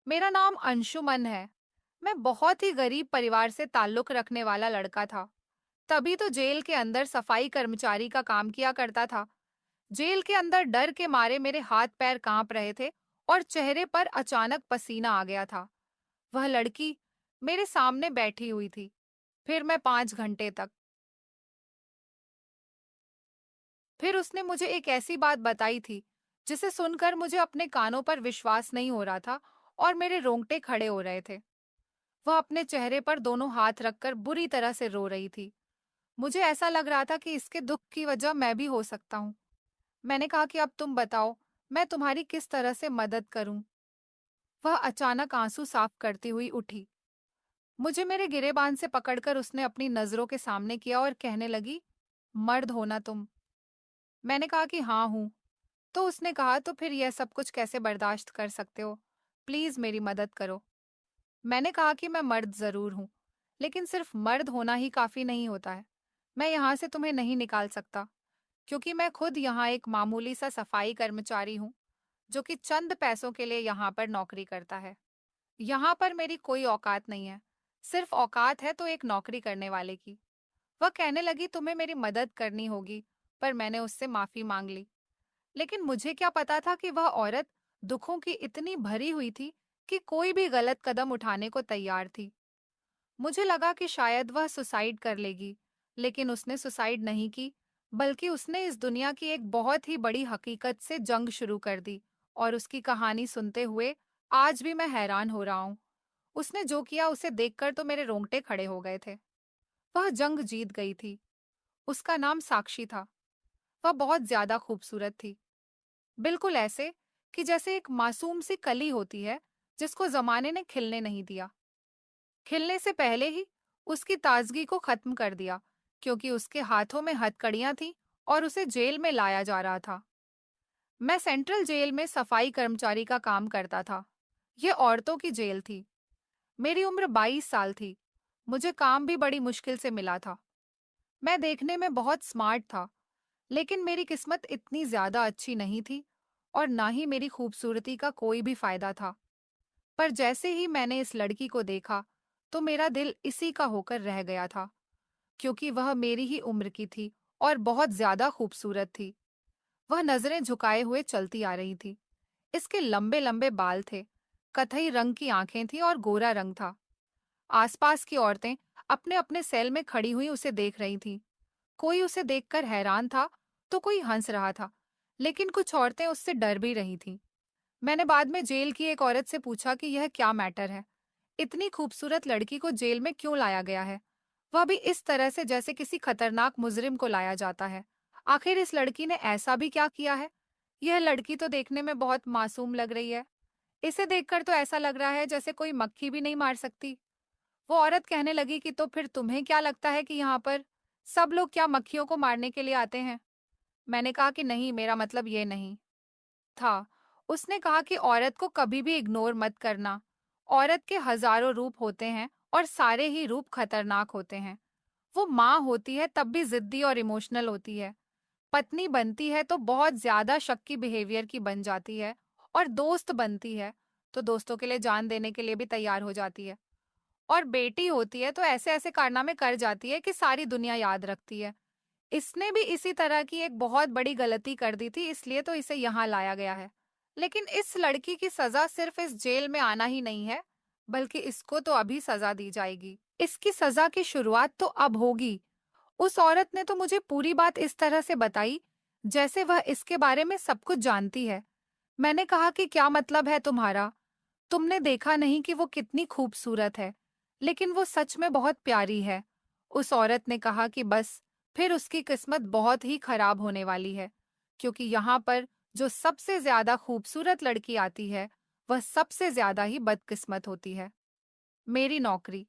मेरा नाम अंशुमन है। मैं बहुत ही गरीब परिवार से ताल्लुक रखने वाला लड़का था। तभी तो जेल के अंदर सफाई कर्मचारी का काम किया करता था। जेल के अंदर डर के मारे मेरे हाथ पैर कांप रहे थे और चेहरे पर अचानक पसीना आ गया था। वह लड़की मेरे सामने बैठी हुई थी। फिर मैं 5 घंटे तक। फिर उसने मुझे एक ऐसी बात बताई थी जिसे सुनकर मुझे अपने कानों पर विश्वास नहीं हो रहा था और मेरे रोंगटे खड़े हो रहे थे। वह अपने चेहरे पर दोनों हाथ रखकर बुरी तरह से रो रही थी। मुझे ऐसा लग रहा था कि इसके दुख की वजह मैं भी हो सकता हूँ। मैंने कहा कि अब तुम बताओ, मैं तुम्हारी किस तरह से मदद करूं? वह अचानक आंसू साफ करती हुई उठी। मुझे मेरे गिरेबान से पकड़कर उसने अपनी नजरों के सामने किया और कहने लगी, मर्द हो ना तुम? मैंने कहा कि हाँ हूं। तो उसने कहा, तो फिर यह सब कुछ कैसे बर्दाश्त कर सकते हो? प्लीज मेरी मदद करो। मैंने कहा कि मैं मर्द जरूर हूं, लेकिन सिर्फ मर्द होना ही काफी नहीं होता है। मैं यहाँ से तुम्हें नहीं निकाल सकता, क्योंकि मैं खुद यहाँ एक मामूली सा सफाई कर्मचारी हूँ, जो कि चंद पैसों के लिए यहाँ पर नौकरी करता है। यहाँ पर मेरी कोई औकात नहीं है। सिर्फ औकात है तो एक नौकरी करने वाले की। वह कहने लगी, तुम्हें मेरी मदद करनी होगी। पर मैंने उससे माफी मांग ली। लेकिन मुझे क्या पता था कि वह औरत दुखों की इतनी भरी हुई थी कि कोई भी गलत कदम उठाने को तैयार थी। मुझे लगा कि शायद वह सुसाइड कर लेगी, लेकिन उसने सुसाइड नहीं की, बल्कि उसने इस दुनिया की एक बहुत ही बड़ी हकीकत से जंग शुरू कर दी। और उसकी कहानी सुनते हुए आज भी मैं हैरान हो रहा हूँ। उसने जो किया उसे देखकर तो मेरे रोंगटे खड़े हो गए थे। वह जंग जीत गई थी। उसका नाम साक्षी था। वह बहुत ज्यादा खूबसूरत थी। बिल्कुल ऐसे कि जैसे एक मासूम सी कली होती है जिसको जमाने ने खिलने नहीं दिया। खिलने से पहले ही उसकी ताजगी को खत्म कर दिया, क्योंकि उसके हाथों में हथकड़ियां थीं और उसे जेल में लाया जा रहा था। मैं सेंट्रल जेल में सफाई कर्मचारी का काम करता था। ये औरतों की जेल थी। मेरी उम्र 22 साल थी। मुझे काम भी बड़ी मुश्किल से मिला था। मैं देखने में बहुत स्मार्ट था, लेकिन मेरी किस्मत इतनी ज्यादा अच्छी नहीं थी और ना ही मेरी खूबसूरती का कोई भी फायदा था। पर जैसे ही मैंने इस लड़की को देखा, तो मेरा दिल इसी का होकर रह गया था, क्योंकि वह मेरी ही उम्र की थी और बहुत ज्यादा खूबसूरत थी। वह नजरें झुकाए हुए चलती आ रही थी। इसके लंबे लंबे बाल थे, कथई रंग की आंखें थी और गोरा रंग था। आसपास की औरतें अपने अपने सेल में खड़ी हुई उसे देख रही थीं। कोई उसे देखकर हैरान था, तो कोई हंस रहा था, लेकिन कुछ औरतें उससे डर भी रही थीं। मैंने बाद में जेल की एक औरत से पूछा कि यह क्या मैटर है? इतनी खूबसूरत लड़की को जेल में क्यों लाया गया है? वह भी इस तरह से जैसे किसी खतरनाक मुजरिम को लाया जाता है। आखिर इस लड़की ने ऐसा भी क्या किया है? यह लड़की तो देखने में बहुत मासूम लग रही है। इसे देखकर तो ऐसा लग रहा है जैसे कोई मक्खी भी नहीं मार सकती। वो औरत कहने लगी कि तो फिर तुम्हें क्या लगता है कि यहाँ पर सब लोग क्या मक्खियों को मारने के लिए आते हैं? मैंने कहा कि नहीं, मेरा मतलब ये नहीं था। उसने कहा कि औरत को कभी भी इग्नोर मत करना। औरत के हजारों रूप होते हैं और सारे ही रूप खतरनाक होते हैं। वो माँ होती है तब भी जिद्दी और इमोशनल होती है। पत्नी बनती है तो बहुत ज्यादा शक्की बिहेवियर की बन जाती है। और दोस्त बनती है तो दोस्तों के लिए जान देने के लिए भी तैयार हो जाती है। और बेटी होती है तो ऐसे ऐसे कारनामे कर जाती है कि सारी दुनिया याद रखती है। इसने भी इसी तरह की एक बहुत बड़ी गलती कर दी थी, इसलिए तो इसे यहाँ लाया गया है। लेकिन इस लड़की की सजा सिर्फ इस जेल में आना ही नहीं है, बल्कि इसको तो अभी सजा दी जाएगी। इसकी सजा की शुरुआत तो अब होगी। उस औरत ने तो मुझे पूरी बात इस तरह से बताई जैसे वह इसके बारे में सब कुछ जानती है। मैंने कहा कि क्या मतलब है तुम्हारा? तुमने देखा नहीं कि वो कितनी खूबसूरत है? लेकिन वो सच में बहुत प्यारी है। उस औरत ने कहा कि बस फिर उसकी किस्मत बहुत ही खराब होने वाली है, क्योंकि यहाँ पर जो सबसे ज्यादा खूबसूरत लड़की आती है, वह सबसे ज्यादा ही बदकिस्मत होती है। मेरी नौकरी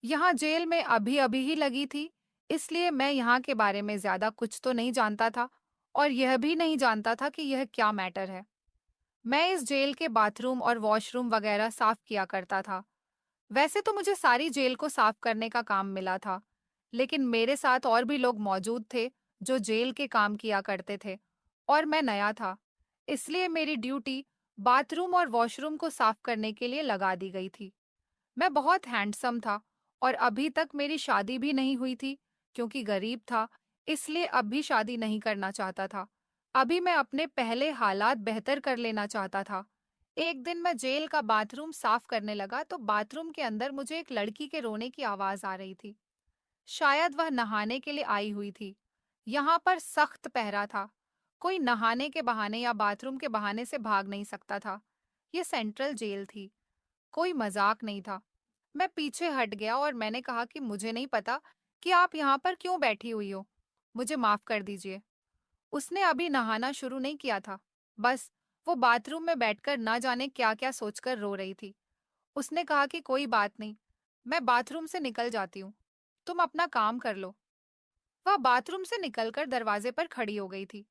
यहाँ जेल में अभी अभी ही लगी थी, इसलिए मैं यहाँ के बारे में ज्यादा कुछ तो नहीं जानता था और यह भी नहीं जानता था कि यह क्या मैटर है। मैं इस जेल के बाथरूम और वॉशरूम वगैरह साफ किया करता था। वैसे तो मुझे सारी जेल को साफ करने का काम मिला था, लेकिन मेरे साथ और भी लोग मौजूद थे जो जेल के काम किया करते थे और मैं नया था। इसलिए मेरी ड्यूटी बाथरूम और वॉशरूम को साफ करने के लिए लगा दी गई थी। मैं बहुत हैंडसम था और अभी तक मेरी शादी भी नहीं हुई थी क्योंकि गरीब था, इसलिए अब भी शादी नहीं करना चाहता था। अभी मैं अपने पहले हालात बेहतर कर लेना चाहता था। एक दिन मैं जेल का बाथरूम साफ करने लगा तो बाथरूम के अंदर मुझे एक लड़की के रोने की आवाज आ रही थी। शायद वह नहाने के लिए आई हुई थी। यहाँ पर सख्त पहरा था। कोई नहाने के बहाने या बाथरूम के बहाने से भाग नहीं सकता था। ये सेंट्रल जेल थी, कोई मजाक नहीं था। मैं पीछे हट गया और मैंने कहा कि मुझे नहीं पता कि आप यहाँ पर क्यों बैठी हुई हो। मुझे माफ कर दीजिए। उसने अभी नहाना शुरू नहीं किया था। बस वो बाथरूम में बैठकर ना जाने क्या-क्या सोचकर रो रही थी। उसने कहा कि कोई बात नहीं, मैं बाथरूम से निकल जाती हूँ। तुम अपना काम कर लो। वह बाथरूम से निकलकर दरवाजे पर खड़ी हो गई थी।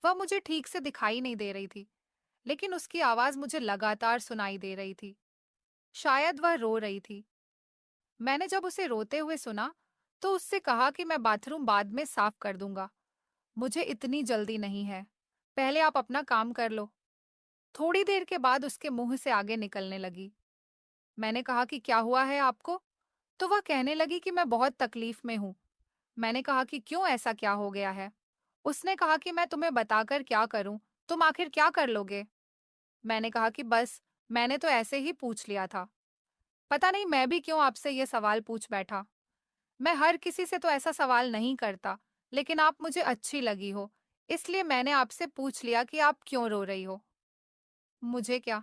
वह मुझे ठीक से दिखाई नहीं दे रही थी, लेकिन उसकी आवाज मुझे लगातार सुनाई दे रही थी। शायद वह रो रही थी। मैंने जब उसे रोते हुए सुना, तो उससे कहा कि मैं बाथरूम बाद में साफ कर दूंगा। मुझे इतनी जल्दी नहीं है। पहले आप अपना काम कर लो। थोड़ी देर के बाद उसके मुंह से आगे निकलने लगी। मैंने कहा कि क्या हुआ है आपको? तो वह कहने लगी कि मैं बहुत तकलीफ में हूँ। मैंने कहा कि क्यों, ऐसा क्या हो गया है? उसने कहा कि मैं तुम्हें बताकर क्या करूं? तुम आखिर क्या कर लोगे? मैंने कहा कि बस, मैंने तो ऐसे ही पूछ लिया था। पता नहीं मैं भी क्यों आपसे ये सवाल पूछ बैठा। मैं हर किसी से तो ऐसा सवाल नहीं करता, लेकिन आप मुझे अच्छी लगी हो, इसलिए मैंने आपसे पूछ लिया कि आप क्यों रो रही हो। मुझे क्या?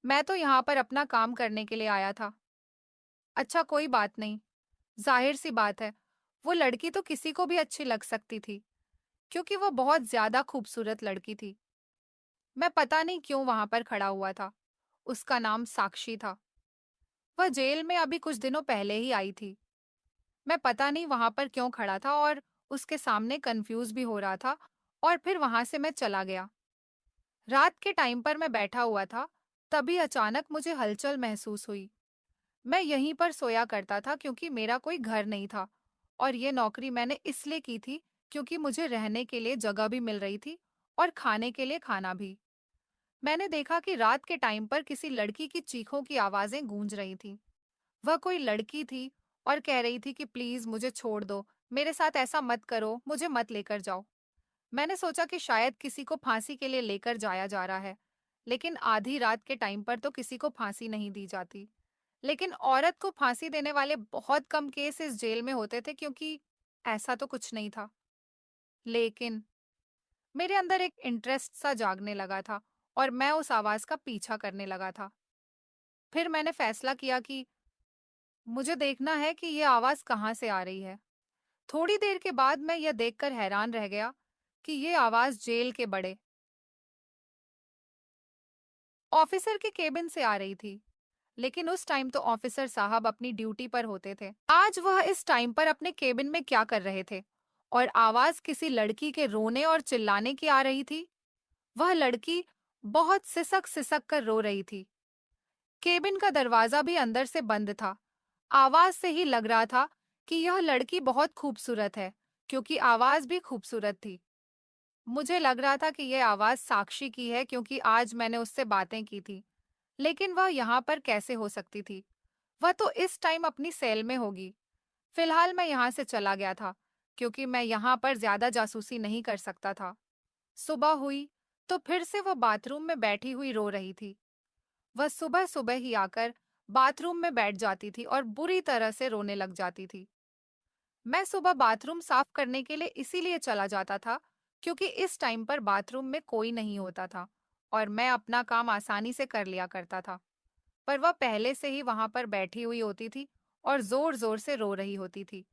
मैं तो यहाँ पर अपना काम करने के लिए आया था। अच्छा, कोई बात नहीं। जाहिर सी बात है, वो लड़की तो किसी को भी अच्छी लग सकती थी, क्योंकि वो बहुत ज्यादा खूबसूरत लड़की थी। मैं पता नहीं क्यों वहां पर खड़ा हुआ था। उसका नाम साक्षी था। वह जेल में अभी कुछ दिनों पहले ही आई थी। मैं पता नहीं वहां पर क्यों खड़ा था और उसके सामने कंफ्यूज भी हो रहा था, और फिर वहां से मैं चला गया। रात के टाइम पर मैं बैठा हुआ था, तभी अचानक मुझे हलचल महसूस हुई। मैं यहीं पर सोया करता था क्योंकि मेरा कोई घर नहीं था, और ये नौकरी मैंने इसलिए की थी क्योंकि मुझे रहने के लिए जगह भी मिल रही थी और खाने के लिए खाना भी। मैंने देखा कि रात के टाइम पर किसी लड़की की चीखों की आवाजें गूंज रही थीं। वह कोई लड़की थी और कह रही थी कि प्लीज मुझे छोड़ दो, मेरे साथ ऐसा मत करो, मुझे मत लेकर जाओ। मैंने सोचा कि शायद किसी को फांसी के लिए लेकर जाया जा रहा है, लेकिन आधी रात के टाइम पर तो किसी को फांसी नहीं दी जाती। लेकिन औरत को फांसी देने वाले बहुत कम केस इस जेल में होते थे, क्योंकि ऐसा तो कुछ नहीं था। लेकिन मेरे अंदर एक इंटरेस्ट सा जागने लगा था और मैं उस आवाज का पीछा करने लगा था। फिर मैंने फैसला किया कि मुझे देखना है कि ये आवाज कहाँ से आ रही है। थोड़ी देर के बाद मैं यह देखकर हैरान रह गया कि ये आवाज जेल के बड़े ऑफिसर के केबिन से आ रही थी। लेकिन उस टाइम तो ऑफिसर साहब अपनी ड्यूटी पर होते थे। आज वह इस टाइम पर अपने केबिन में क्या कर रहे थे? और आवाज किसी लड़की के रोने और चिल्लाने की आ रही थी। वह लड़की बहुत सिसक सिसक कर रो रही थी। केबिन का दरवाजा भी अंदर से बंद था। आवाज से ही लग रहा था कि यह लड़की बहुत खूबसूरत है, क्योंकि आवाज भी खूबसूरत थी। मुझे लग रहा था कि यह आवाज साक्षी की है, क्योंकि आज मैंने उससे बातें की थी। लेकिन वह यहाँ पर कैसे हो सकती थी? वह तो इस टाइम अपनी सेल में होगी। फिलहाल मैं यहाँ से चला गया था, क्योंकि मैं यहाँ पर ज्यादा जासूसी नहीं कर सकता था। सुबह हुई तो फिर से वह बाथरूम में बैठी हुई रो रही थी। वह सुबह सुबह ही आकर बाथरूम में बैठ जाती थी और बुरी तरह से रोने लग जाती थी। मैं सुबह बाथरूम साफ करने के लिए इसीलिए चला जाता था, क्योंकि इस टाइम पर बाथरूम में कोई नहीं होता था और मैं अपना काम आसानी से कर लिया करता था। पर वह पहले से ही वहां पर बैठी हुई होती थी और जोर जोर से रो रही होती थी।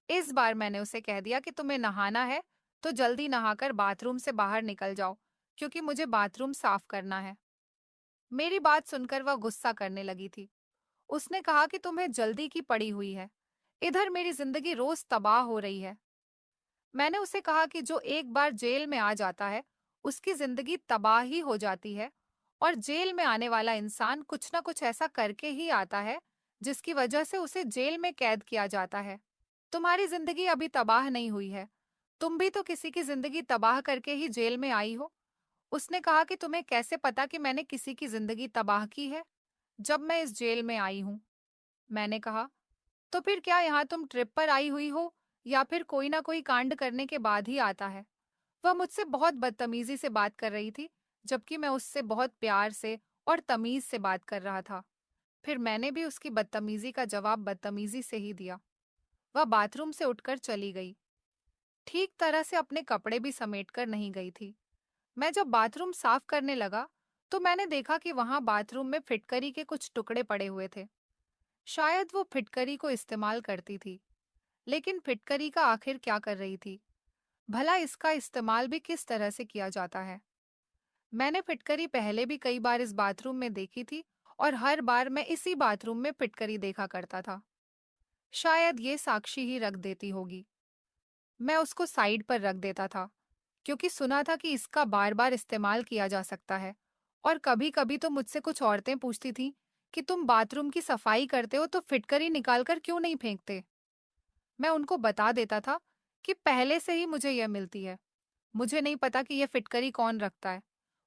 इस बार मैंने उसे कह दिया कि तुम्हें नहाना है तो जल्दी नहाकर बाथरूम से बाहर निकल जाओ, क्योंकि मुझे बाथरूम साफ करना है। मेरी बात सुनकर वह गुस्सा करने लगी थी। उसने कहा कि तुम्हें जल्दी की पड़ी हुई है, इधर मेरी जिंदगी रोज तबाह हो रही है। मैंने उसे कहा कि जो एक बार जेल में आ जाता है, उसकी जिंदगी तबाह ही हो जाती है, और जेल में आने वाला इंसान कुछ ना कुछ ऐसा करके ही आता है जिसकी वजह से उसे जेल में कैद किया जाता है। तुम्हारी जिंदगी अभी तबाह नहीं हुई है। तुम भी तो किसी की जिंदगी तबाह करके ही जेल में आई हो। उसने कहा कि तुम्हें कैसे पता कि मैंने किसी की जिंदगी तबाह की है जब मैं इस जेल में आई हूँ। मैंने कहा, तो फिर क्या यहाँ तुम ट्रिप पर आई हुई हो या फिर कोई ना कोई कांड करने के बाद ही आता है। वह मुझसे बहुत बदतमीजी से बात कर रही थी, जबकि मैं उससे बहुत प्यार से और तमीज से बात कर रहा था। फिर मैंने भी उसकी बदतमीजी का जवाब बदतमीजी से ही दिया। वह बाथरूम से उठकर चली गई। ठीक तरह से अपने कपड़े भी समेट कर नहीं गई थी। मैं जब बाथरूम साफ करने लगा, तो मैंने देखा कि वहां बाथरूम में फिटकरी के कुछ टुकड़े पड़े हुए थे। शायद वो फिटकरी को इस्तेमाल करती थी, लेकिन फिटकरी का आखिर क्या कर रही थी? भला इसका इस्तेमाल भी किस तरह से किया जाता है? मैंने फिटकरी पहले भी कई बार इस बाथरूम में देखी थी और हर बार मैं इसी बाथरूम में फिटकरी देखा करता था। शायद ये साक्षी ही रख देती होगी। मैं उसको साइड पर रख देता था, क्योंकि सुना था कि इसका बार बार इस्तेमाल किया जा सकता है। और कभी कभी तो मुझसे कुछ औरतें पूछती थीं कि तुम बाथरूम की सफाई करते हो तो फिटकरी निकालकर क्यों नहीं फेंकते। मैं उनको बता देता था कि पहले से ही मुझे यह मिलती है। मुझे नहीं पता कि यह फिटकरी कौन रखता है।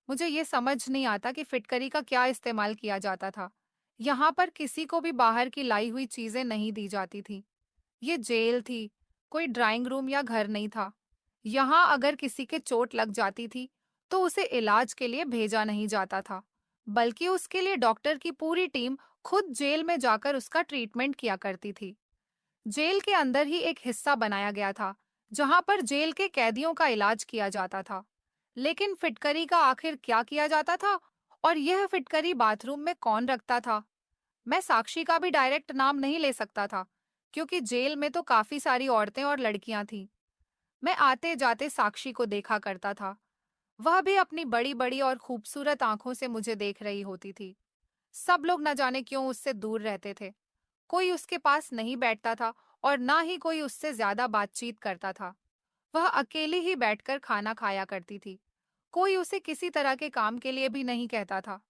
मुझे ये समझ नहीं आता कि फिटकरी का क्या इस्तेमाल किया जाता था। यहाँ पर किसी को भी बाहर की लाई हुई चीजें नहीं दी जाती थी। ये जेल थी, कोई ड्राइंग रूम या घर नहीं था। यहाँ अगर किसी के चोट लग जाती थी, तो उसे इलाज के लिए भेजा नहीं जाता था, बल्कि उसके लिए डॉक्टर की पूरी टीम खुद जेल में जाकर उसका ट्रीटमेंट किया करती थी। जेल के अंदर ही एक हिस्सा बनाया गया था, जहाँ पर जेल के कैदियों का इलाज किया जाता था। लेकिन फिटकरी का आखिर क्या किया जाता था, और यह फिटकरी बाथरूम में कौन रखता था? मैं साक्षी का भी डायरेक्ट नाम नहीं ले सकता था, क्योंकि जेल में तो काफी सारी औरतें और लड़कियां थीं। मैं आते जाते साक्षी को देखा करता था। वह भी अपनी बड़ी बड़ी और खूबसूरत आंखों से मुझे देख रही होती थी। सब लोग न जाने क्यों उससे दूर रहते थे। कोई उसके पास नहीं बैठता था और ना ही कोई उससे ज्यादा बातचीत करता था। वह अकेली ही बैठकर खाना खाया करती थी। कोई उसे किसी तरह के काम के लिए भी नहीं कहता था।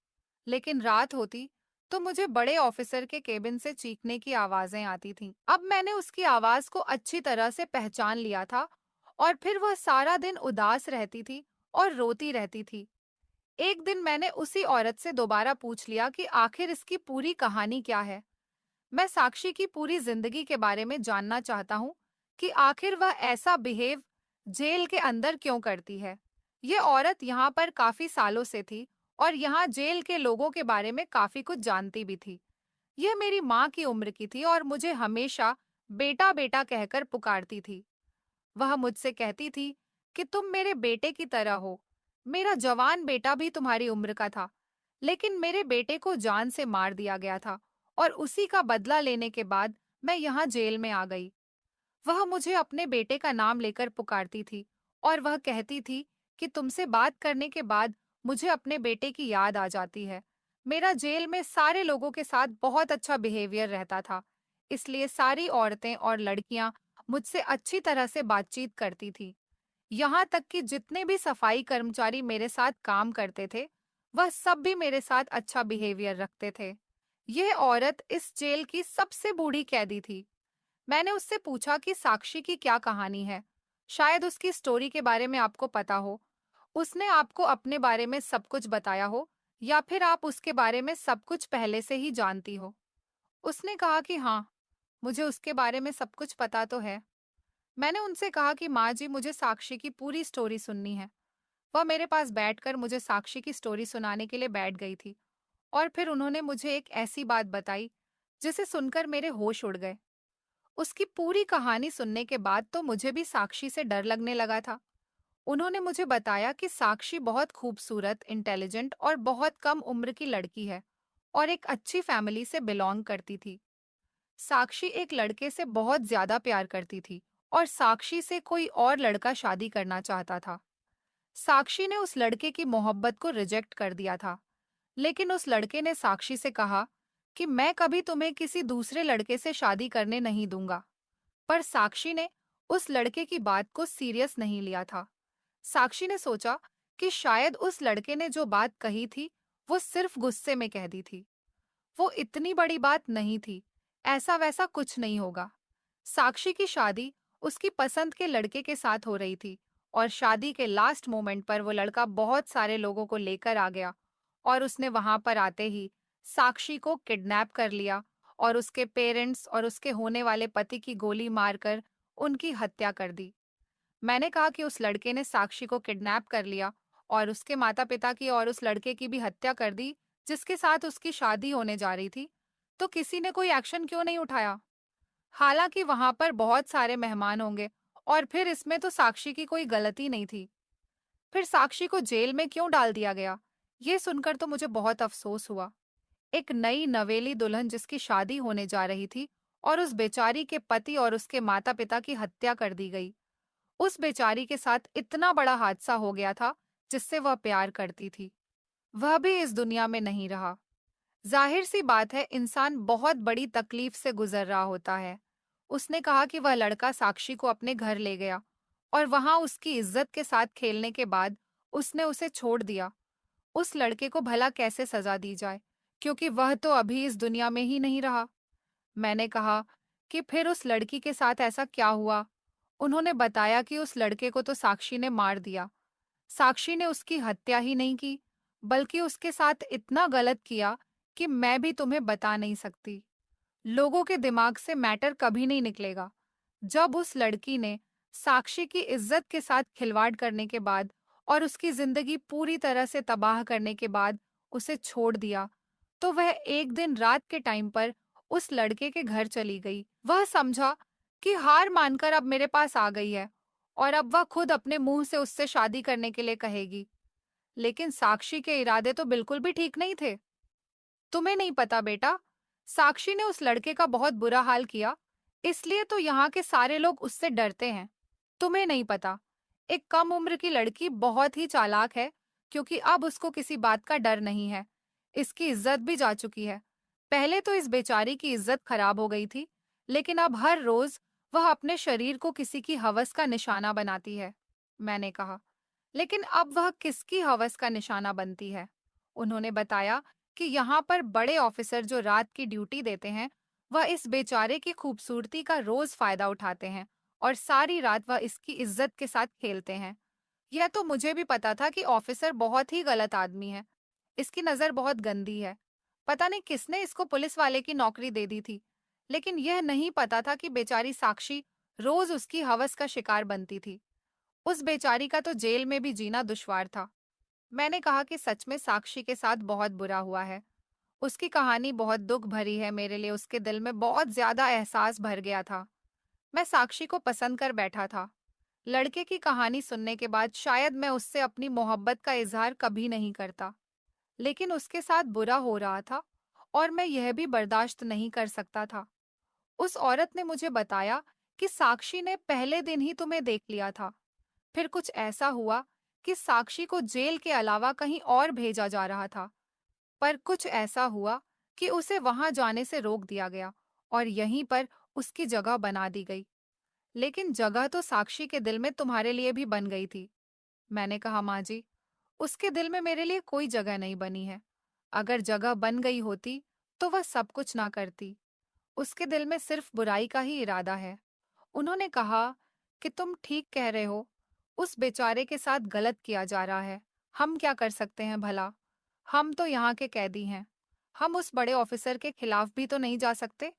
लेकिन रात होती तो मुझे बड़े ऑफिसर के केबिन से चीखने की आवाजें आती थीं। अब मैंने उसकी आवाज को अच्छी तरह से पहचान लिया था, और फिर वह सारा दिन उदास रहती थी और रोती रहती थी। एक दिन मैंने उसी औरत से दोबारा पूछ लिया कि आखिर इसकी पूरी कहानी क्या है। मैं साक्षी की पूरी जिंदगी के बारे में जानना चाहता हूँ कि आखिर वह ऐसा बिहेव जेल के अंदर क्यों करती है। ये औरत यहाँ पर काफी सालों से थी और यहाँ जेल के लोगों के बारे में काफी कुछ जानती भी थी। यह मेरी माँ की उम्र की थी और मुझे हमेशा बेटा बेटा कहकर पुकारती थी। वह मुझसे कहती थी कि तुम मेरे बेटे की तरह हो। मेरा जवान बेटा भी तुम्हारी उम्र का था, लेकिन मेरे बेटे को जान से मार दिया गया था, और उसी का बदला लेने के बाद मैं यहाँ जेल में आ गई। वह मुझे अपने बेटे का नाम लेकर पुकारती थी, और वह कहती थी कि तुमसे बात करने के बाद मुझे अपने बेटे की याद आ जाती है। मेरा जेल में सारे लोगों के साथ बहुत अच्छा बिहेवियर रहता था, इसलिए सारी औरतें और लड़कियां मुझसे अच्छी तरह से बातचीत करती थी। यहाँ तक कि जितने भी सफाई कर्मचारी मेरे साथ काम करते थे, वह सब भी मेरे साथ अच्छा बिहेवियर रखते थे। यह औरत इस जेल की सबसे बूढ़ी कैदी थी। मैंने उससे पूछा कि साक्षी की क्या कहानी है। शायद उसकी स्टोरी के बारे में आपको पता हो। उसने आपको अपने बारे में सब कुछ बताया हो, या फिर आप उसके बारे में सब कुछ पहले से ही जानती हो। उसने कहा कि हाँ, मुझे उसके बारे में सब कुछ पता तो है। मैंने उनसे कहा कि माँ जी, मुझे साक्षी की पूरी स्टोरी सुननी है। वह मेरे पास बैठकर मुझे साक्षी की स्टोरी सुनाने के लिए बैठ गई थी, और फिर उन्होंने मुझे एक ऐसी बात बताई जिसे सुनकर मेरे होश उड़ गए। उसकी पूरी कहानी सुनने के बाद तो मुझे भी साक्षी से डर लगने लगा था। उन्होंने मुझे बताया कि साक्षी बहुत खूबसूरत, इंटेलिजेंट और बहुत कम उम्र की लड़की है, और एक अच्छी फैमिली से बिलोंग करती थी। साक्षी एक लड़के से बहुत ज्यादा प्यार करती थी, और साक्षी से कोई और लड़का शादी करना चाहता था। साक्षी ने उस लड़के की मोहब्बत को रिजेक्ट कर दिया था, लेकिन उस लड़के ने साक्षी से कहा कि मैं कभी तुम्हें किसी दूसरे लड़के से शादी करने नहीं दूंगा। पर साक्षी ने उस लड़के की बात को सीरियस नहीं लिया था। साक्षी ने सोचा कि शायद उस लड़के ने जो बात कही थी, वो सिर्फ गुस्से में कह दी थी। वो इतनी बड़ी बात नहीं थी, ऐसा वैसा कुछ नहीं होगा। साक्षी की शादी उसकी पसंद के लड़के के साथ हो रही थी, और शादी के लास्ट मोमेंट पर वो लड़का बहुत सारे लोगों को लेकर आ गया और उसने वहां पर आते ही साक्षी को किडनैप कर लिया और उसके पेरेंट्स और उसके होने वाले पति की गोली मारकर उनकी हत्या कर दी। मैंने कहा कि उस लड़के ने साक्षी को किडनैप कर लिया और उसके माता-पिता की और उस लड़के की भी हत्या कर दी जिसके साथ उसकी शादी होने जा रही थी। तो किसी ने कोई एक्शन क्यों नहीं उठाया? हालांकि वहां पर बहुत सारे मेहमान होंगे और फिर इसमें तो साक्षी की कोई गलती नहीं थी। फिर साक्षी को जेल में क्यों डाल दिया गया? ये सुनकर तो मुझे बहुत अफसोस हुआ। एक नई नवेली दुल्हन जिसकी शादी होने जा रही थी और उस बेचारी के पति और उसके माता-पिता की हत्या कर दी गई। उस बेचारी के साथ इतना बड़ा हादसा हो गया था जिससे वह प्यार करती थी। वह भी इस दुनिया में नहीं रहा। जाहिर सी बात है इंसान बहुत बड़ी तकलीफ से गुजर रहा होता है। उसने कहा कि वह लड़का साक्षी को अपने घर ले गया और वहां उसकी इज्जत के साथ खेलने के बाद उसने उसे छोड़ दिया। उस लड़के को भला कैसे सजा दी जाए, क्योंकि वह तो अभी इस दुनिया में ही नहीं रहा। मैंने कहा कि फिर उस लड़की के साथ ऐसा क्या हुआ? उन्होंने बताया कि उस लड़के को तो साक्षी ने मार दिया। साक्षी ने उसकी हत्या ही नहीं की, बल्कि उसके साथ इतना गलत किया कि मैं भी तुम्हें बता नहीं सकती। लोगों के दिमाग से मैटर कभी नहीं निकलेगा। जब उस लड़की ने साक्षी की इज्जत के साथ खिलवाड़ करने के बाद और उसकी जिंदगी पूरी तरह से तबाह करने के बाद उसे छोड़ दिया, तो वह एक दिन रात के टाइम पर उस लड़के के घर चली गई। वह समझा कि हार मानकर अब मेरे पास आ गई है और अब वह खुद अपने मुंह से उससे शादी करने के लिए कहेगी। लेकिन साक्षी के इरादे तो बिल्कुल भी ठीक नहीं थे। तुम्हें नहीं पता बेटा, साक्षी ने उस लड़के का बहुत बुरा हाल किया, इसलिए तो यहाँ के सारे लोग उससे डरते हैं। तुम्हें नहीं पता, एक कम उम्र की लड़की बहुत ही चालाक है, क्योंकि अब उसको किसी बात का डर नहीं है। इसकी इज्जत भी जा चुकी है। पहले तो इस बेचारी की इज्जत खराब हो गई थी, लेकिन अब हर रोज वह अपने शरीर को किसी की हवस का निशाना बनाती है। मैंने कहा, लेकिन अब वह किसकी हवस का निशाना बनती है? उन्होंने बताया कि यहाँ पर बड़े ऑफिसर जो रात की ड्यूटी देते हैं, वह इस बेचारे की खूबसूरती का रोज फायदा उठाते हैं और सारी रात वह इसकी इज्जत के साथ खेलते हैं। यह तो मुझे भी पता था कि ऑफिसर बहुत ही गलत आदमी है। इसकी नजर बहुत गंदी है। पता नहीं किसने इसको पुलिस वाले की नौकरी दे दी थी, लेकिन यह नहीं पता था कि बेचारी साक्षी रोज उसकी हवस का शिकार बनती थी। उस बेचारी का तो जेल में भी जीना दुश्वार था। मैंने कहा कि सच में साक्षी के साथ बहुत बुरा हुआ है। उसकी कहानी बहुत दुख भरी है मेरे लिए, उसके दिल में बहुत ज्यादा एहसास भर गया था। मैं साक्षी को पसंद कर बैठा था। लड़के की कहानी सुनने के बाद शायद मैं उससे अपनी मोहब्बत का इजहार कभी नहीं करता, लेकिन उसके साथ बुरा हो रहा था और मैं यह भी बर्दाश्त नहीं कर सकता था। उस औरत ने मुझे बताया कि साक्षी ने पहले दिन ही तुम्हें देख लिया था। फिर कुछ ऐसा हुआ कि साक्षी को जेल के अलावा कहीं और भेजा जा रहा था, पर कुछ ऐसा हुआ कि उसे वहां जाने से रोक दिया गया और यहीं पर उसकी जगह बना दी गई। लेकिन जगह तो साक्षी के दिल में तुम्हारे लिए भी बन गई थी। मैंने कहा, माँ जी, उसके दिल में मेरे लिए कोई जगह नहीं बनी है। अगर जगह बन गई होती तो वह सब कुछ ना करती। उसके दिल में सिर्फ बुराई का ही इरादा है। उन्होंने कहा कि तुम ठीक कह रहे हो, उस बेचारे के साथ गलत किया जा रहा है। हम क्या कर सकते हैं भला? हम तो यहाँ के कैदी हैं। हम उस बड़े ऑफिसर के खिलाफ भी तो नहीं जा सकते।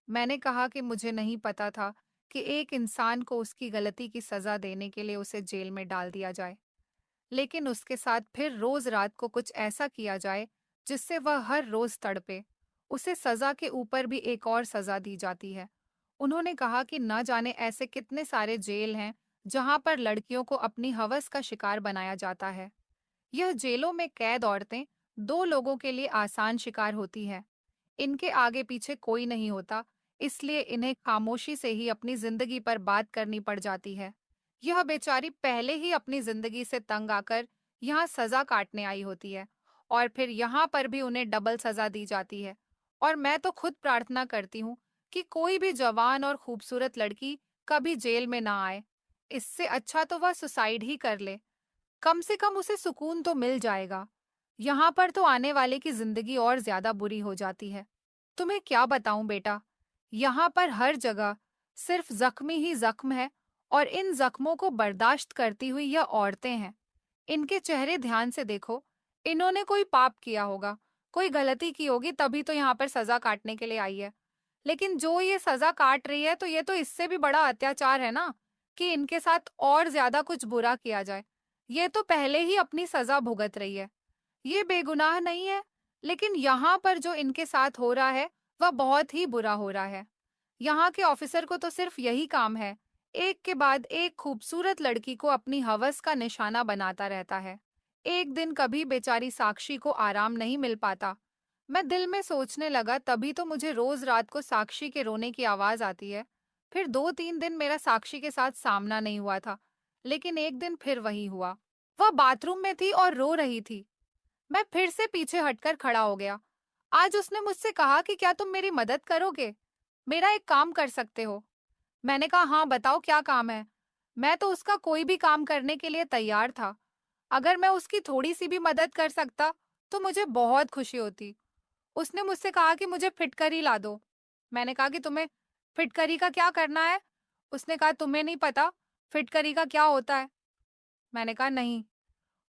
मैंने कहा कि मुझे नहीं पता था कि एक इंसान को उसकी गलती की सजा देने के लिए उसे जेल में डाल दिया जाए, लेकिन उसके साथ फिर रोज रात को कुछ ऐसा किया जाए जिससे वह हर रोज तड़पे। उसे सजा के ऊपर भी एक और सजा दी जाती है। उन्होंने कहा कि न जाने ऐसे कितने सारे जेल हैं जहां पर लड़कियों को अपनी हवस का शिकार बनाया जाता है। यह जेलों में कैद औरतें दो लोगों के लिए आसान शिकार होती है। इनके आगे पीछे कोई नहीं होता, इसलिए इन्हें खामोशी से ही अपनी जिंदगी पर बात करनी पड़ जाती है। यह बेचारी पहले ही अपनी जिंदगी से तंग आकर यहाँ सजा काटने आई होती है और फिर यहाँ पर भी उन्हें डबल सजा दी जाती है। और मैं तो खुद प्रार्थना करती हूँ कि कोई भी जवान और खूबसूरत लड़की कभी जेल में ना आए। इससे अच्छा तो वह सुसाइड ही कर ले। कम से कम उसे सुकून तो मिल जाएगा। यहाँ पर तो आने वाले की जिंदगी और ज्यादा बुरी हो जाती है। तुम्हें क्या बताऊं बेटा, यहाँ पर हर जगह सिर्फ जख्म ही जख्म है और इन जख्मों को बर्दाश्त करती हुई यह औरतें हैं। इनके चेहरे ध्यान से देखो। इन्होंने कोई पाप किया होगा, कोई गलती की होगी, तभी तो यहाँ पर सजा काटने के लिए आई है। लेकिन जो ये सजा काट रही है तो ये तो इससे भी बड़ा अत्याचार है ना, कि इनके साथ और ज्यादा कुछ बुरा किया जाए। ये तो पहले ही अपनी सजा भुगत रही है। ये बेगुनाह नहीं है, लेकिन यहाँ पर जो इनके साथ हो रहा है वह बहुत ही बुरा हो रहा है। यहाँ के ऑफिसर को तो सिर्फ यही काम है, एक के बाद एक खूबसूरत लड़की को अपनी हवस का निशाना बनाता रहता है। एक दिन कभी बेचारी साक्षी को आराम नहीं मिल पाता। मैं दिल में सोचने लगा, तभी तो मुझे रोज रात को साक्षी के रोने की आवाज आती है। फिर 2-3 दिन मेरा साक्षी के साथ सामना नहीं हुआ था, लेकिन एक दिन फिर वही हुआ। वह बाथरूम में थी और रो रही थी। मैं फिर से पीछे हटकर खड़ा हो गया। आज उसने मुझसे कहा कि क्या तुम मेरी मदद करोगे, मेरा एक काम कर सकते हो। मैंने कहा हाँ बताओ क्या काम है। मैं तो उसका कोई भी काम करने के लिए तैयार था। अगर मैं उसकी थोड़ी सी भी मदद कर सकता तो मुझे बहुत खुशी होती। उसने मुझसे कहा कि मुझे फिटकरी ला दो। मैंने कहा कि तुम्हें फिटकरी का क्या करना है। उसने कहा तुम्हें नहीं पता फिटकरी का क्या होता है। मैंने कहा नहीं।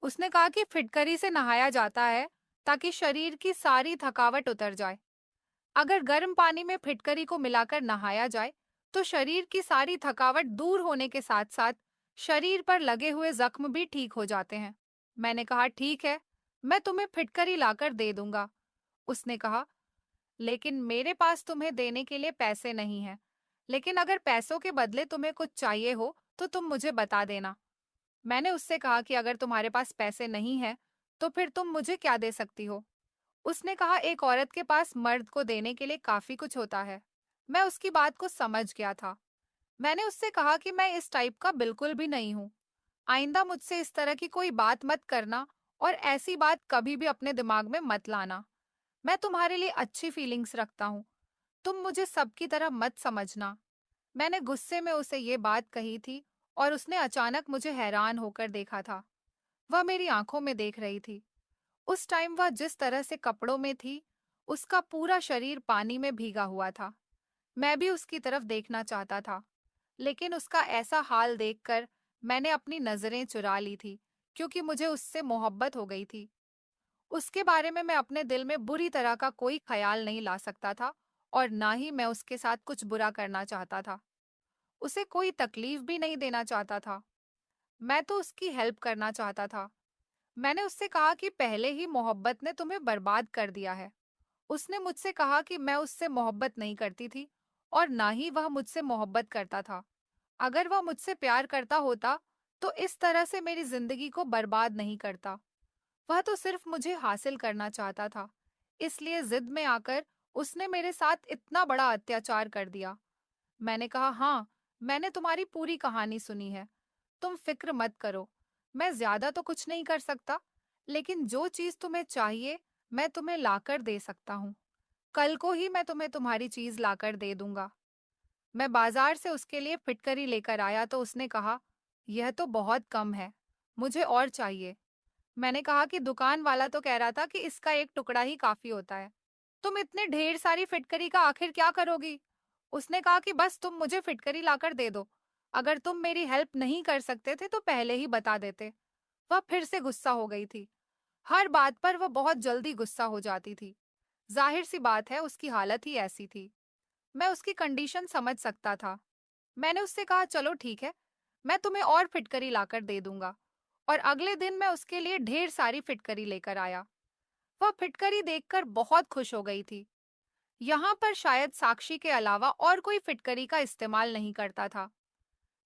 उसने कहा कि फिटकरी से नहाया जाता है ताकि शरीर की सारी थकावट उतर जाए। अगर गर्म पानी में फिटकरी को मिलाकर नहाया जाए तो शरीर की सारी थकावट दूर होने के साथ साथ शरीर पर लगे हुए जख्म भी ठीक हो जाते हैं। मैंने कहा ठीक है, मैं तुम्हें फिटकरी लाकर दे दूंगा। उसने कहा लेकिन मेरे पास तुम्हें देने के लिए पैसे नहीं हैं। लेकिन अगर पैसों के बदले तुम्हें कुछ चाहिए हो तो तुम मुझे बता देना। मैंने उससे कहा कि अगर तुम्हारे पास पैसे नहीं हैं तो फिर तुम मुझे क्या दे सकती हो। उसने कहा एक औरत के पास मर्द को देने के लिए काफी कुछ होता है। मैं उसकी बात को समझ गया था। मैंने उससे कहा कि मैं इस टाइप का बिल्कुल भी नहीं हूँ। आइंदा मुझसे इस तरह की कोई बात मत करना और ऐसी बात कभी भी अपने दिमाग में मत लाना। मैं तुम्हारे लिए अच्छी फीलिंग्स रखता हूँ, तुम मुझे सबकी तरह मत समझना। मैंने गुस्से में उसे ये बात कही थी और उसने अचानक मुझे हैरान होकर देखा था। वह मेरी आंखों में देख रही थी। उस टाइम वह जिस तरह से कपड़ों में थी, उसका पूरा शरीर पानी में भीगा हुआ था। मैं भी उसकी तरफ देखना चाहता था, लेकिन उसका ऐसा हाल देखकर मैंने अपनी नजरें चुरा ली थी, क्योंकि मुझे उससे मोहब्बत हो गई थी। उसके बारे में मैं अपने दिल में बुरी तरह का कोई ख्याल नहीं ला सकता था और ना ही मैं उसके साथ कुछ बुरा करना चाहता था। उसे कोई तकलीफ भी नहीं देना चाहता था। मैं तो उसकी हेल्प करना चाहता था। मैंने उससे कहा कि पहले ही मोहब्बत ने तुम्हें बर्बाद कर दिया है। उसने मुझसे कहा कि मैं उससे मोहब्बत नहीं करती थी और ना ही वह मुझसे मोहब्बत करता था। अगर वह मुझसे प्यार करता होता तो इस तरह से मेरी जिंदगी को बर्बाद नहीं करता। वह तो सिर्फ मुझे हासिल करना चाहता था, इसलिए जिद में आकर उसने मेरे साथ इतना बड़ा अत्याचार कर दिया। मैंने कहा हाँ, मैंने तुम्हारी पूरी कहानी सुनी है, तुम फिक्र मत करो। मैं ज्यादा तो कुछ नहीं कर सकता, लेकिन जो चीज तुम्हें चाहिए मैं तुम्हें लाकर दे सकता हूँ। कल को ही मैं तुम्हें तुम्हारी चीज लाकर दे दूंगा। मैं बाजार से उसके लिए फिटकरी लेकर आया तो उसने कहा यह तो बहुत कम है, मुझे और चाहिए। मैंने कहा कि दुकान वाला तो कह रहा था कि इसका एक टुकड़ा ही काफी होता है। तुम इतने ढेर सारी फिटकरी का आखिर क्या करोगी। उसने कहा कि बस तुम मुझे फिटकरी लाकर दे दो। अगर तुम मेरी हेल्प नहीं कर सकते थे तो पहले ही बता देते। वह फिर से गुस्सा हो गई थी। हर बात पर वह बहुत जल्दी गुस्सा हो जाती थी। जाहिर सी बात है उसकी हालत ही ऐसी थी। मैं उसकी कंडीशन समझ सकता था। मैंने उससे कहा चलो ठीक है, मैं तुम्हें और फिटकरी लाकर दे दूंगा। और अगले दिन मैं उसके लिए ढेर सारी फिटकरी लेकर आया। वह फिटकरी देखकर बहुत खुश हो गई थी। यहाँ पर शायद साक्षी के अलावा और कोई फिटकरी का इस्तेमाल नहीं करता था।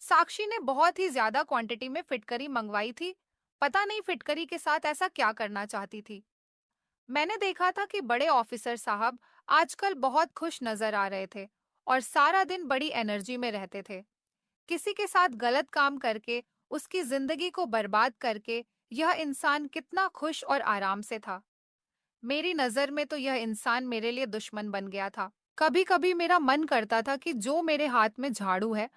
साक्षी ने बहुत ही ज्यादा क्वांटिटी में फिटकरी मंगवाई थी। पता नहीं फिटकरी के साथ ऐसा क्या करना चाहती थी। मैंने देखा था कि बड़े ऑफिसर साहब आजकल बहुत खुश नजर आ रहे थे और सारा दिन बड़ी एनर्जी में रहते थे। किसी के साथ गलत काम करके उसकी जिंदगी को बर्बाद करके यह इंसान कितना खुश और आराम से था। मेरी नजर में तो यह इंसान मेरे लिए दुश्मन बन गया था। कभी कभी मेरा मन करता था कि जो मेरे हाथ में झाड़ू है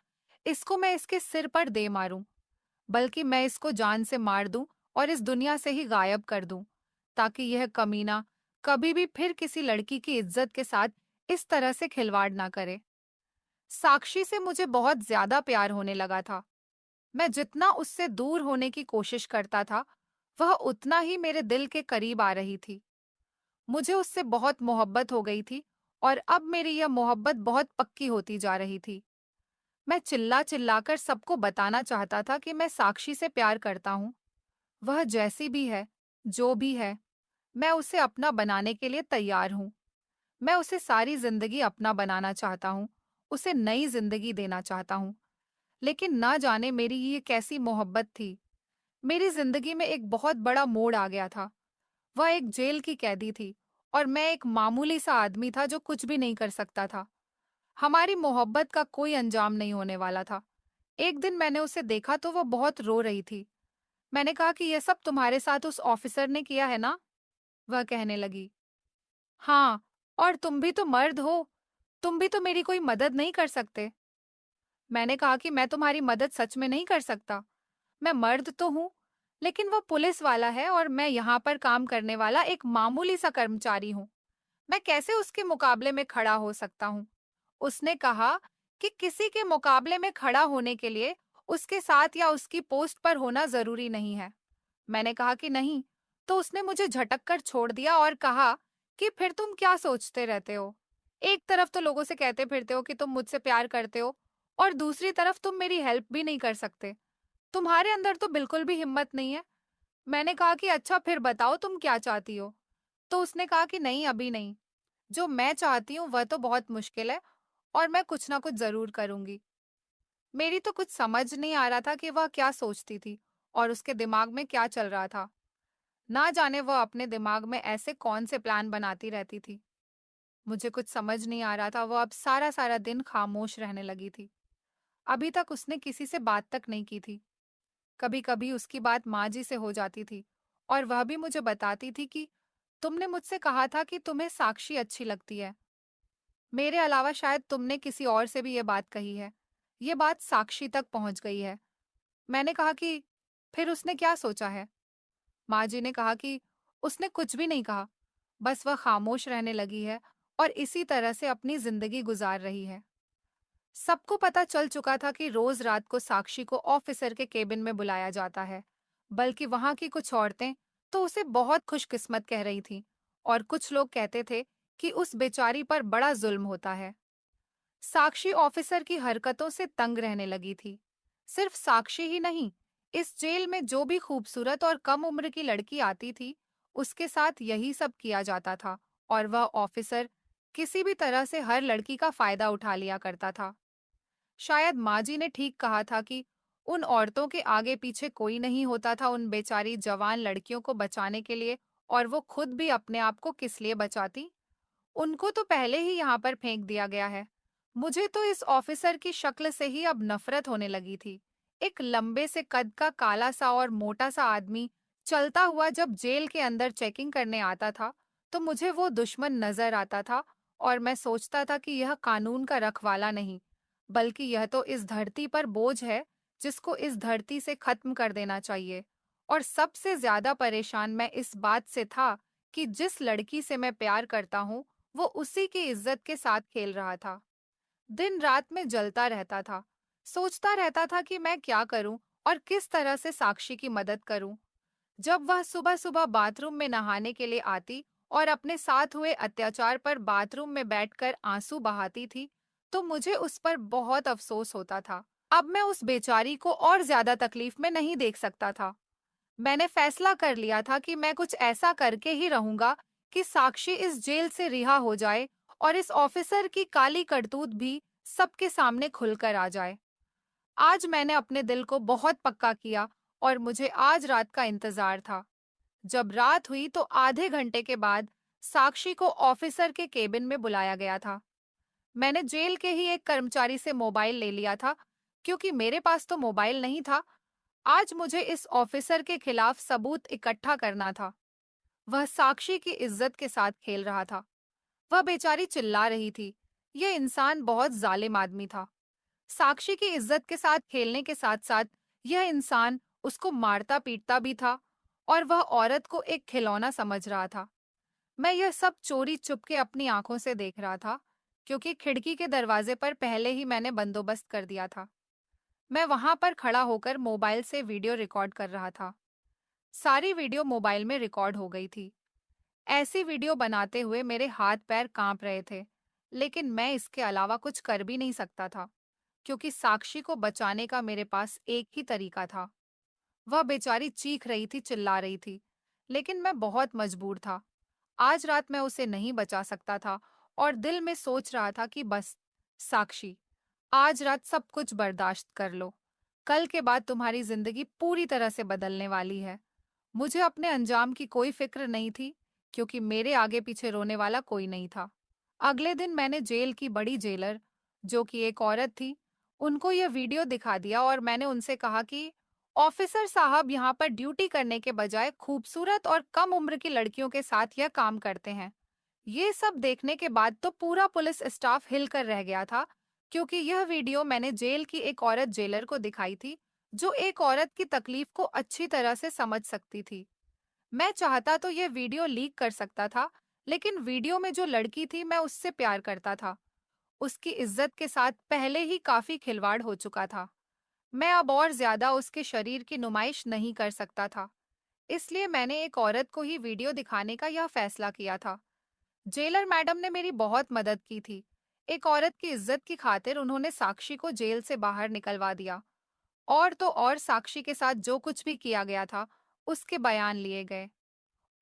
इसको मैं इसके सिर पर दे मारूं, बल्कि मैं इसको जान से मार दूं और इस दुनिया से ही गायब कर दूं, ताकि यह कमीना कभी भी फिर किसी लड़की की इज्जत के साथ इस तरह से खिलवाड़ ना करे। साक्षी से मुझे बहुत ज्यादा प्यार होने लगा था। मैं जितना उससे दूर होने की कोशिश करता था, वह उतना ही मेरे दिल के करीब आ रही थी। मुझे उससे बहुत मोहब्बत हो गई थी और अब मेरी यह मोहब्बत बहुत पक्की होती जा रही थी। मैं चिल्ला चिल्लाकर सबको बताना चाहता था कि मैं साक्षी से प्यार करता हूँ। वह जैसी भी है, जो भी है, मैं उसे अपना बनाने के लिए तैयार हूँ। मैं उसे सारी जिंदगी अपना बनाना चाहता हूँ, उसे नई जिंदगी देना चाहता हूँ। लेकिन ना जाने मेरी ये कैसी मोहब्बत थी। मेरी जिंदगी में एक बहुत बड़ा मोड़ आ गया था। वह एक जेल की कैदी थी और मैं एक मामूली सा आदमी था जो कुछ भी नहीं कर सकता था। हमारी मोहब्बत का कोई अंजाम नहीं होने वाला था। एक दिन मैंने उसे देखा तो वह बहुत रो रही थी। मैंने कहा कि यह सब तुम्हारे साथ उस ऑफिसर ने किया है ना? वह कहने लगी, हाँ, और तुम भी तो मर्द हो, तुम भी तो मेरी कोई मदद नहीं कर सकते। मैंने कहा कि मैं तुम्हारी मदद सच में नहीं कर सकता। मैं मर्द तो हूँ, लेकिन वो पुलिस वाला है और मैं यहाँ पर काम करने वाला एक मामूली सा कर्मचारी हूँ। मैं कैसे उसके मुकाबले में खड़ा हो सकता हूँ? उसने कहा कि किसी के मुकाबले में खड़ा होने के लिए उसके साथ या उसकी पोस्ट पर होना जरूरी नहीं है। मैंने कहा कि नहीं, तो उसने मुझे झटक कर छोड़ दिया और कहा कि फिर तुम क्या सोचते रहते हो? एक तरफ तो लोगों से कहते फिरते हो कि तुम मुझसे प्यार करते हो और दूसरी तरफ तुम मेरी हेल्प भी नहीं कर सकते। तुम्हारे अंदर तो बिल्कुल भी हिम्मत नहीं है। मैंने कहा कि अच्छा फिर बताओ तुम क्या चाहती हो? तो उसने कहा कि नहीं, अभी नहीं। जो मैं चाहती हूँ वह तो बहुत मुश्किल है और मैं कुछ ना कुछ जरूर करूंगी। मेरी तो कुछ समझ नहीं आ रहा था कि वह क्या सोचती थी और उसके दिमाग में क्या चल रहा था। ना जाने वह अपने दिमाग में ऐसे कौन से प्लान बनाती रहती थी। मुझे कुछ समझ नहीं आ रहा था। वह अब सारा सारा दिन खामोश रहने लगी थी। अभी तक उसने किसी से बात तक नहीं की थी। कभी कभी उसकी बात माँ जी से हो जाती थी और वह भी मुझे बताती थी कि तुमने मुझसे कहा था कि तुम्हें साक्षी अच्छी लगती है। मेरे अलावा शायद तुमने किसी और से भी ये बात कही है। ये बात साक्षी तक पहुंच गई है। मैंने कहा कि फिर उसने क्या सोचा है? माँ जी ने कहा कि उसने कुछ भी नहीं कहा, बस वह खामोश रहने लगी है और इसी तरह से अपनी जिंदगी गुजार रही है। सबको पता चल चुका था कि रोज रात को साक्षी को ऑफिसर के केबिन में बुलाया जाता है। बल्कि वहां की कुछ औरतें तो उसे बहुत खुशकिस्मत कह रही थीं और कुछ लोग कहते थे कि उस बेचारी पर बड़ा जुल्म होता है। साक्षी ऑफिसर की हरकतों से तंग रहने लगी थी। सिर्फ साक्षी ही नहीं, इस जेल में जो भी खूबसूरत और कम उम्र की लड़की आती थी, उसके साथ यही सब किया जाता था और वह ऑफिसर किसी भी तरह से हर लड़की का फायदा उठा लिया करता था। शायद माँ जी ने ठीक कहा था कि उन औरतों के आगे पीछे कोई नहीं होता था उन बेचारी जवान लड़कियों को बचाने के लिए, और वो खुद भी अपने आप को किस लिए बचाती? उनको तो पहले ही यहाँ पर फेंक दिया गया है। मुझे तो इस ऑफिसर की शक्ल से ही अब नफरत होने लगी थी। एक लंबे से कद का काला सा और मोटा सा आदमी चलता हुआ जब जेल के अंदर चेकिंग करने आता था, तो मुझे वो दुश्मन नजर आता था और मैं सोचता था कि यह कानून का रखवाला नहीं, बल्कि यह तो इस धरती पर बोझ है जिसको इस धरती से खत्म कर देना चाहिए। और सबसे ज्यादा परेशान मैं इस बात से था कि जिस लड़की से मैं प्यार करता हूँ, वो उसी की इज्जत के साथ खेल रहा था। दिन रात में जलता रहता था, सोचता रहता था कि मैं क्या करूं और किस तरह से साक्षी की मदद करूं। जब वह सुबह सुबह बाथरूम में नहाने के लिए आती और अपने साथ हुए अत्याचार पर बाथरूम में बैठकर आंसू बहाती थी, तो मुझे उस पर बहुत अफसोस होता था। अब मैं उस बेचारी को और ज्यादा तकलीफ में नहीं देख सकता था। मैंने फैसला कर लिया था कि मैं कुछ ऐसा करके ही रहूंगा कि साक्षी इस जेल से रिहा हो जाए और इस ऑफिसर की काली करतूत भी सबके सामने खुलकर आ जाए। आज मैंने अपने दिल को बहुत पक्का किया और मुझे आज रात का इंतजार था। जब रात हुई तो आधे घंटे के बाद साक्षी को ऑफिसर के केबिन में बुलाया गया था। मैंने जेल के ही एक कर्मचारी से मोबाइल ले लिया था, क्योंकि मेरे पास तो मोबाइल नहीं था। आज मुझे इस ऑफिसर के खिलाफ सबूत इकट्ठा करना था। वह साक्षी की इज्जत के साथ खेल रहा था। वह बेचारी चिल्ला रही थी। यह इंसान बहुत जालिम आदमी था। साक्षी की इज्जत के साथ खेलने के साथ साथ यह इंसान उसको मारता पीटता भी था और वह औरत को एक खिलौना समझ रहा था। मैं यह सब चोरी चुपके अपनी आंखों से देख रहा था क्योंकि खिड़की के दरवाजे पर पहले ही मैंने बंदोबस्त कर दिया था। मैं वहां पर खड़ा होकर मोबाइल से वीडियो रिकॉर्ड कर रहा था। सारी वीडियो मोबाइल में रिकॉर्ड हो गई थी। ऐसी वीडियो बनाते हुए मेरे हाथ पैर कांप रहे थे, लेकिन मैं इसके अलावा कुछ कर भी नहीं सकता था, क्योंकि साक्षी को बचाने का मेरे पास एक ही तरीका था। वह बेचारी चीख रही थी, चिल्ला रही थी, लेकिन मैं बहुत मजबूर था। आज रात मैं उसे नहीं बचा सकता था और दिल में सोच रहा था कि बस, साक्षी, आज रात सब कुछ बर्दाश्त कर लो। कल के बाद तुम्हारी जिंदगी पूरी तरह से बदलने वाली है। मुझे अपने अंजाम की कोई फिक्र नहीं थी, क्योंकि मेरे आगे पीछे रोने वाला कोई नहीं था। अगले दिन मैंने जेल की बड़ी जेलर, जो कि एक औरत थी, उनको यह वीडियो दिखा दिया और मैंने उनसे कहा कि ऑफिसर साहब यहाँ पर ड्यूटी करने के बजाय खूबसूरत और कम उम्र की लड़कियों के साथ यह काम करते हैं। ये सब देखने के बाद तो पूरा पुलिस स्टाफ हिलकर रह गया था, क्योंकि यह वीडियो मैंने जेल की एक औरत जेलर को दिखाई थी, जो एक औरत की तकलीफ को अच्छी तरह से समझ सकती थी। मैं चाहता तो यह वीडियो लीक कर सकता था, लेकिन वीडियो में जो लड़की थी मैं उससे प्यार करता था। उसकी इज्जत के साथ पहले ही काफी खिलवाड़ हो चुका था। मैं अब और ज्यादा उसके शरीर की नुमाइश नहीं कर सकता था। इसलिए मैंने एक औरत को ही वीडियो दिखाने का यह फैसला किया था। जेलर मैडम ने मेरी बहुत मदद की थी। एक औरत की इज्जत की खातिर उन्होंने साक्षी को जेल से बाहर निकलवा दिया। और तो और साक्षी के साथ जो कुछ भी किया गया था, उसके बयान लिए गए।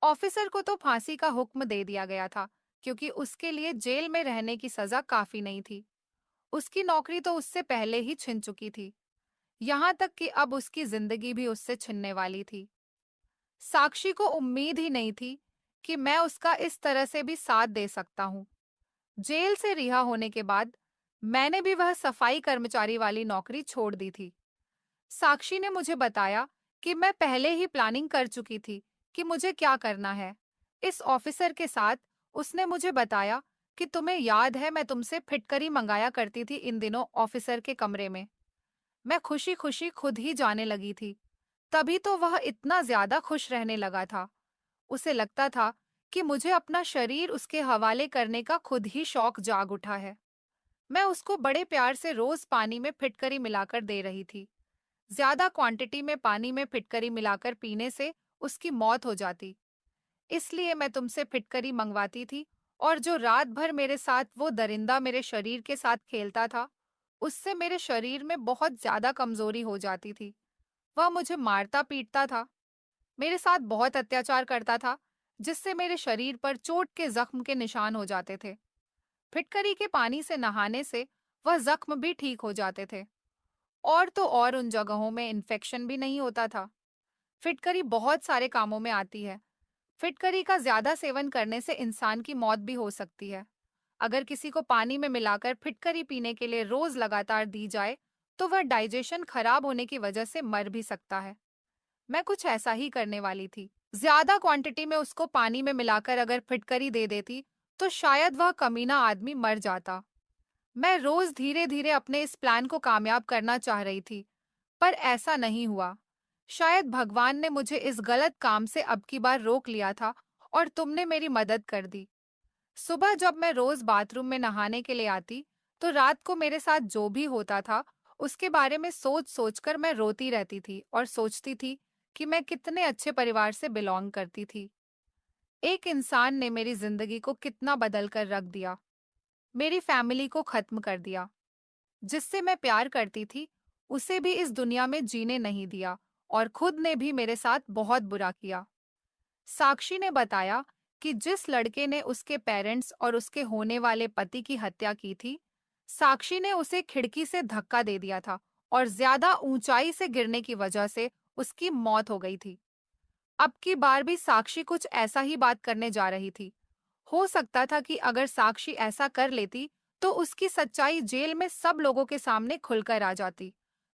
ऑफिसर को तो फांसी का हुक्म दे दिया गया था, क्योंकि उसके लिए जेल में रहने की सजा काफी नहीं थी। उसकी नौकरी तो उससे पहले ही छिन चुकी थी, यहाँ तक कि अब उसकी जिंदगी भी उससे छिनने वाली थी। साक्षी को उम्मीद ही नहीं थी कि मैं उसका इस तरह से भी साथ दे सकता हूँ। जेल से रिहा होने के बाद मैंने भी वह सफाई कर्मचारी वाली नौकरी छोड़ दी थी। साक्षी ने मुझे बताया कि मैं पहले ही प्लानिंग कर चुकी थी कि मुझे क्या करना है। इस ऑफिसर के साथ उसने मुझे बताया कि तुम्हें याद है, मैं तुमसे फिटकरी मंगाया करती थी इन दिनों ऑफिसर के कमरे में। मैं खुशी खुशी खुद ही जाने लगी थी। तभी तो वह इतना ज्यादा खुश रहने लगा था। उसे लगता था कि मुझे अपना शरीर उसके हवाले करने का खुद ही शौक जाग उठा है। मैं उसको बड़े प्यार से रोज पानी में फिटकरी मिलाकर दे रही थी। ज्यादा क्वांटिटी में पानी में फिटकरी मिलाकर पीने से उसकी मौत हो जाती। इसलिए मैं तुमसे फिटकरी मंगवाती थी, और जो रात भर मेरे साथ वो दरिंदा मेरे शरीर के साथ खेलता था, उससे मेरे शरीर में बहुत ज्यादा कमजोरी हो जाती थी। वह मुझे मारता पीटता था, मेरे साथ बहुत अत्याचार करता था, जिससे मेरे शरीर पर चोट के जख्म के निशान हो जाते थे। फिटकरी के पानी से नहाने से वह जख्म भी ठीक हो जाते थे, और तो और उन जगहों में इन्फेक्शन भी नहीं होता था। फिटकरी बहुत सारे कामों में आती है। फिटकरी का ज्यादा सेवन करने से इंसान की मौत भी हो सकती है। अगर किसी को पानी में मिलाकर फिटकरी पीने के लिए रोज लगातार दी जाए, तो वह डाइजेशन खराब होने की वजह से मर भी सकता है। मैं कुछ ऐसा ही करने वाली थी। ज्यादा क्वांटिटी में उसको पानी में मिलाकर अगर फिटकरी दे देती, तो शायद वह कमीना आदमी मर जाता। मैं रोज धीरे धीरे अपने इस प्लान को कामयाब करना चाह रही थी, पर ऐसा नहीं हुआ। शायद भगवान ने मुझे इस गलत काम से अब की बार रोक लिया था, और तुमने मेरी मदद कर दी। सुबह जब मैं रोज बाथरूम में नहाने के लिए आती, तो रात को मेरे साथ जो भी होता था, उसके बारे में सोच सोचकर मैं रोती रहती थी और सोचती थी कि मैं कितने अच्छे परिवार से बिलोंग करती थी। एक इंसान ने मेरी जिंदगी को कितना बदल कर रख दिया। मेरी फैमिली को खत्म कर दिया। जिससे मैं प्यार करती थी, उसे भी इस दुनिया में जीने नहीं दिया, और खुद ने भी मेरे साथ बहुत बुरा किया। साक्षी ने बताया कि जिस लड़के ने उसके पेरेंट्स और उसके होने वाले पति की हत्या की थी, साक्षी ने उसे खिड़की से धक्का दे दिया था, और ज्यादा ऊंचाई से गिरने की वजह से उसकी मौत हो गई थी। अब की बार भी साक्षी कुछ ऐसा ही बात करने जा रही थी। हो सकता था कि अगर साक्षी ऐसा कर लेती, तो उसकी सच्चाई जेल में सब लोगों के सामने खुलकर आ जाती।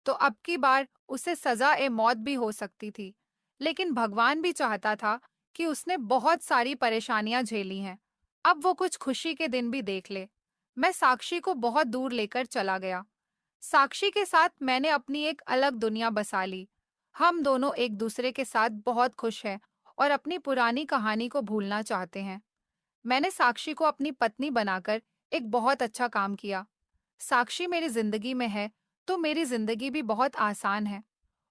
तो अब की बार उसे सजा ए मौत भी हो सकती थी। लेकिन भगवान भी चाहता था कि उसने बहुत सारी परेशानियां झेली हैं, अब वो कुछ खुशी के दिन भी देख ले। मैं साक्षी को बहुत दूर लेकर चला गया। साक्षी के साथ मैंने अपनी एक अलग दुनिया बसा ली। हम दोनों एक दूसरे के साथ बहुत खुश हैं और अपनी पुरानी कहानी को भूलना चाहते हैं। मैंने साक्षी को अपनी पत्नी बनाकर एक बहुत अच्छा काम किया। साक्षी मेरी जिंदगी में है, तो मेरी जिंदगी भी बहुत आसान है।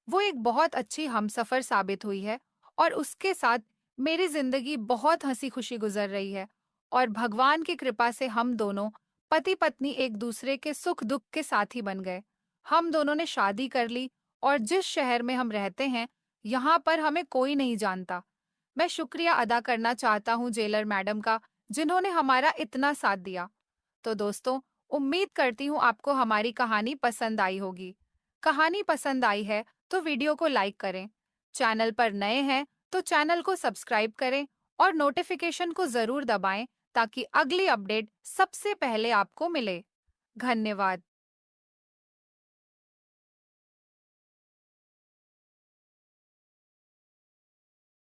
वो एक बहुत अच्छी हमसफर साबित हुई है और उसके साथ मेरी जिंदगी बहुत हंसी-खुशी गुजर रही है और भगवान की कृपा से हम दोनों पति-पत्नी एक दूसरे के सुख-दुख के साथी बन गए। हम दोनों ने शादी कर ली और जिस शहर में हम रहते हैं, यहाँ पर हमें कोई नहीं जानता। मैं शुक्रिया अदा करना चाहता हूँ जेलर मैडम का, जिन्होंने हमारा इतना साथ दिया। तो दोस्तों, उम्मीद करती हूँ आपको हमारी कहानी पसंद आई होगी। कहानी पसंद आई है तो वीडियो को लाइक करें। चैनल पर नए हैं तो चैनल को सब्सक्राइब करें और नोटिफिकेशन को जरूर दबाएं ताकि अगली अपडेट सबसे पहले आपको मिले। धन्यवाद।